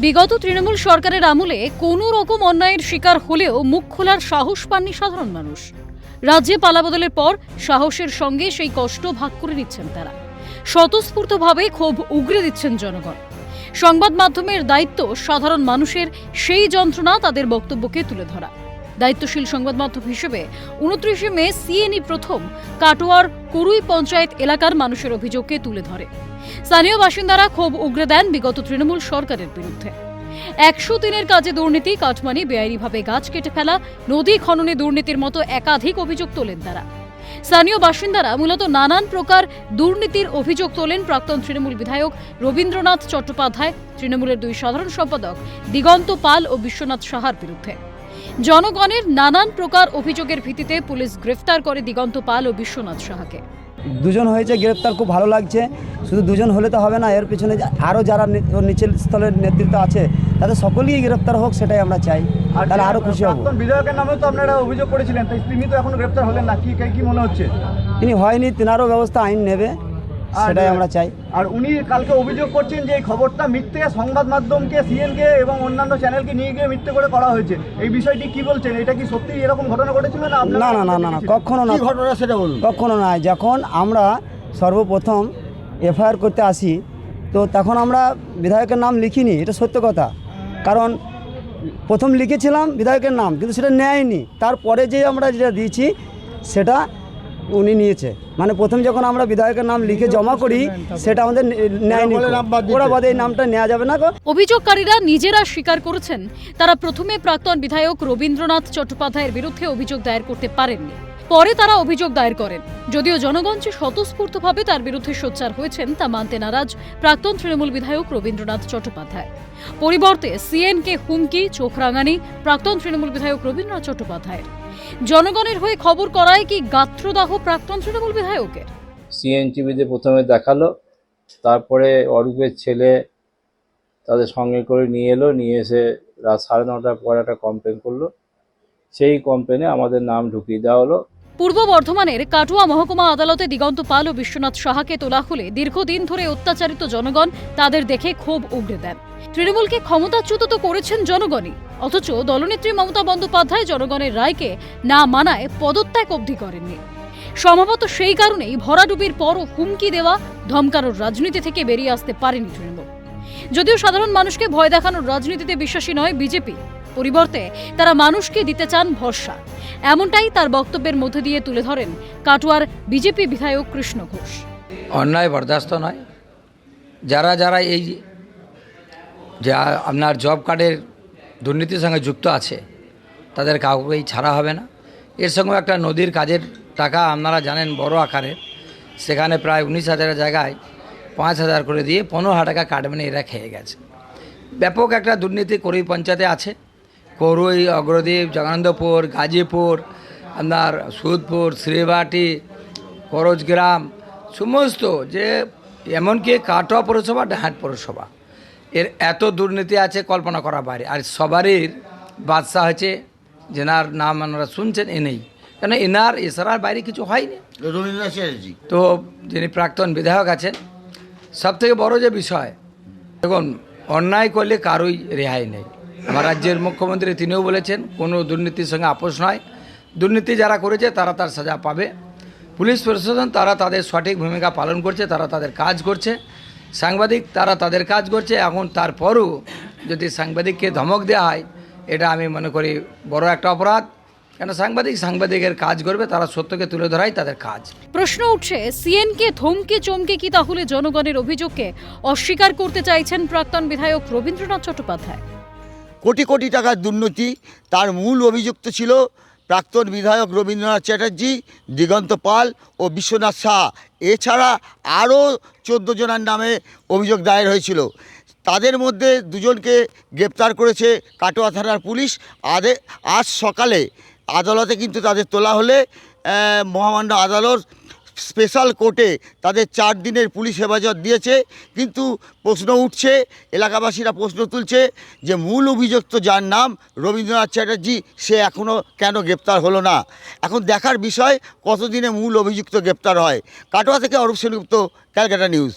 বিগত তৃণমূল সরকারের আমলে কোনো রকম অন্যায়ের শিকার হলেও মুখ খোলার সাহস পাননি সাধারণ মানুষ। রাজ্যে পালাবদলের পর সাহসের সঙ্গে সেই কষ্ট ভাগ করে নিচ্ছেন তারা। স্বতঃস্ফূর্তভাবে ক্ষোভ উগরে দিচ্ছেন জনগণ। সংবাদ মাধ্যমের দায়িত্ব সাধারণ মানুষের সেই যন্ত্রণা তাদের বক্তব্যকে তুলে ধরা। দায়িত্বশীল সংবাদ মাধ্যম হিসেবে 29 মে সিএনই প্রথম কাটোয়ার কুরুই পঞ্চায়েত এলাকার মানুষের অভিযোগকে তুলে ধরে। স্থানীয় বাসিন্দারা ক্ষোভ উগরে দেন বিগত তৃণমূল সরকারের বিরুদ্ধে। 103-এর কাজে দুর্নীতি, কাটমানি, বেআইনিভাবে গাছ কেটে ফেলা, নদী খননে দুর্নীতির মতো একাধিক অভিযোগ তোলেন তারা। স্থানীয় বাসিন্দারা মূলত নানান প্রকার দুর্নীতির অভিযোগ তোলেন প্রাক্তন তৃণমূল বিধায়ক রবীন্দ্রনাথ চট্টোপাধ্যায়, তৃণমূলের 2 সাধারণ সম্পাদক দিগন্ত পাল ও বিশ্বনাথ সাহার বিরুদ্ধে। জনগণের নানান প্রকার অভিযোগের ভিত্তিতে পুলিশ গ্রেফতার করে দিগন্ত পাল ও বিশ্বনাথ সাহাকে। দুজন হয়েছে গ্রেফতার, খুব ভালো লাগছে। শুধু দুজন হলে তো হবে না, এর পিছনে আরও যারা নিচের স্তরের নেতৃত্ব আছে তাদের সকলেই গ্রেফতার হোক, সেটাই আমরা চাই। আর তাহলে আরও খুশি হব। বিধায়কের নামে তো আপনারা অভিযোগ করেছিলেন, তিনি তো এখনো গ্রেফতার হলেন না, কি মনে হচ্ছে? তিনি হয়নি, তেনারও ব্যবস্থা আইন নেবে, সেটাই আমরা চাই। আর উনি কালকে অভিযোগ করছেন যে এই খবরটা মিথ্যে, সংবাদ মাধ্যমকে, সিএনকে এবং অন্যান্য চ্যানেলকে নিয়ে গিয়ে মিথ্যে করে করা হয়েছে। এই বিষয়টি কি বলছেন? এটা কি সত্যি এরকম ঘটনা ঘটেছিল না? না না না না, কখনো না। ঘটনা সেটা বলুন। কখনো নয়। যখন আমরা সর্বপ্রথম এফআইআর করতে আসি তো তখন আমরা বিধায়কের নাম লিখিনি, এটা সত্য কথা। কারণ প্রথম লিখেছিলাম বিধায়কের নাম, কিন্তু সেটা নেয়নি। তারপরে যে আমরা যেটা দিয়েছি সেটা উনি নিয়েছে। মানে প্রথম যখন আমরা বিধায়কের নাম লিখে জমা করি সেটা আমাদের নেয়নি, ওরা বাদে এই নামটা নেওয়া যাবে না। অভিযোগকারীরা নিজেরা স্বীকার করেছেন তারা প্রথমে প্রাক্তন বিধায়ক রবীন্দ্রনাথ চট্টোপাধ্যায়ের বিরুদ্ধে অভিযোগ দায়ের করতে পারেননি, পরে তারা অভিযোগ দায়ের করেন। যদিও জনগণ যে স্বতঃস্ফূর্তভাবে তার বিরুদ্ধে সোচ্চার হয়েছেন তা মানতে নারাজ প্রাক্তন তৃণমূল বিধায়ক রবীন্দ্রনাথ চট্টোপাধ্যায়। পরিবর্তে সিএনকে হুমকি, চোখ রাঙানি প্রাক্তন তৃণমূল বিধায়ক রবীন্দ্রনাথ চট্টোপাধ্যায়ের। জনগণের হয়ে খবর করায় কি গাত্রদাহ প্রাক্তন তৃণমূল বিধায়কের? সিএন টিভিতে প্রথমে দেখালো, তারপরে অরূপের ছেলে তাদের সঙ্গে করে নিয়ে এলো, নিয়ে এসে রাত 9:30টার পর একটা কমপ্লেন করলো। সেই কমপ্লেনে আমাদের নাম ঢুকিয়ে দেওয়া হলো। পূর্ব বর্ধমানের কাটুয়া মহকুমা আদালতে দিগন্ত পাল ও বিশ্বনাথ সাহাকে তোলা হলে দীর্ঘদিন ধরে অত্যাচারিত জনগণ তাদের দেখে ক্ষোভ উগরে দেন। তৃণমূলকে ক্ষমতাচ্যুত তো করেছেন জনগণই, অথচ দলনেত্রী মমতা বন্দ্যোপাধ্যায় জনগণের রায়কে না মানায় পদত্যাগ অবধি করেননি। সম্ভবত সেই কারণেই ভরাডুবির পরও হুমকি দেওয়া, ধমকানোর রাজনীতি থেকে বেরিয়ে আসতে পারেনি তৃণমূল। যদিও সাধারণ মানুষকে ভয় দেখানোর রাজনীতিতে বিশ্বাসী নয় বিজেপি, পরিবর্তে তারা মানুষকে দিতে চান ভরসা। এমনটাই তার বক্তব্যের মধ্যে দিয়ে তুলে ধরেন কাটোয়ার বিজেপি বিধায়ক কৃষ্ণ ঘোষ। অন্যায় বরদাস্ত নয়। যারা যারা এই যে আপনার জব কার্ডের দুর্নীতির সঙ্গে যুক্ত আছে তাদের কাউকেই ছাড়া হবে না। এর সঙ্গে একটা নদীর কাজের টাকা আপনারা জানেন বড় আকারের, সেখানে প্রায় 19,000 জায়গায় 5,000 করে দিয়ে 15,000 টাকা কাটমানি এরা খেয়ে গেছে। ব্যাপক একটা দুর্নীতি কুরুই পঞ্চায়েতে আছে। কুরুই, অগ্রদ্বীপ, জগন্নাথপুর, গাজীপুর, আপনার সুদপুর, শ্রীবাটি, করজগ্রাম, সমস্ত যে এমনকি কাটোয়া পৌরসভা, ডাহাট পৌরসভা, এর এত দুর্নীতি আছে কল্পনা করা বাইরে। আর সবারই বাদশাহ হয়েছে, যেনার নাম আপনারা শুনছেন এনেই, কেন এনার এছাড়ার বাইরে কিছু হয়নি। রবীন্দ্রনাথ চ্যাটার্জি তো যিনি প্রাক্তন বিধায়ক আছেন, সবথেকে বড় যে বিষয়, দেখুন অন্যায় করলে কারোই রেহাই নেই। আমার রাজ্যের মুখ্যমন্ত্রী তিনিও বলেছেন কোনো দুর্নীতির সঙ্গে আপোষ নয়। দুর্নীতি যারা করেছে তারা তার সাজা পাবে। পুলিশ প্রশাসন তারা তাদের সঠিক ভূমিকা পালন করছে, তারা তাদের কাজ করছে। সাংবাদিক তারা তাদের কাজ করছে। এখন তারপরও যদি সাংবাদিককে ধমক দেওয়া হয়, এটা আমি মনে করি বড় একটা অপরাধ। কেন সাংবাদিকের কাজ করবে, তারা সত্যকে তুলে ধরাই তাদের কাজ। প্রশ্ন উঠছে, সিএনকে ধমকে চমকে কি তাহলে জনগণের অভিযোগকে অস্বীকার করতে চাইছেন প্রাক্তন বিধায়ক রবীন্দ্রনাথ চট্টোপাধ্যায়? কোটি কোটি টাকার দুর্নীতি, তার মূল অভিযুক্ত ছিল প্রাক্তন বিধায়ক রবীন্দ্রনাথ চ্যাটার্জি, দিগন্ত পাল ও বিশ্বনাথ সাহা। এছাড়া আরও 14 জনের নামে অভিযোগ দায়ের হয়েছিল। তাদের মধ্যে 2জনকে গ্রেপ্তার করেছে কাটোয়া থানার পুলিশ। আজ সকালে আদালতে কিন্তু তাদের তোলা হলে মহামান্য আদালত স্পেশাল কোর্টে তাদের 4 দিনের পুলিশ হেফাজত দিয়েছে। কিন্তু প্রশ্ন উঠছে, এলাকাবাসীরা প্রশ্ন তুলছে যে মূল অভিযুক্ত যার নাম রবীন্দ্রনাথ চ্যাটার্জি, সে এখনও কেন গ্রেপ্তার হলো না? এখন দেখার বিষয় কতদিনে মূল অভিযুক্ত গ্রেপ্তার হয়। কাটোয়া থেকে অরূপ সেনগুপ্ত, ক্যালকাটা নিউজ।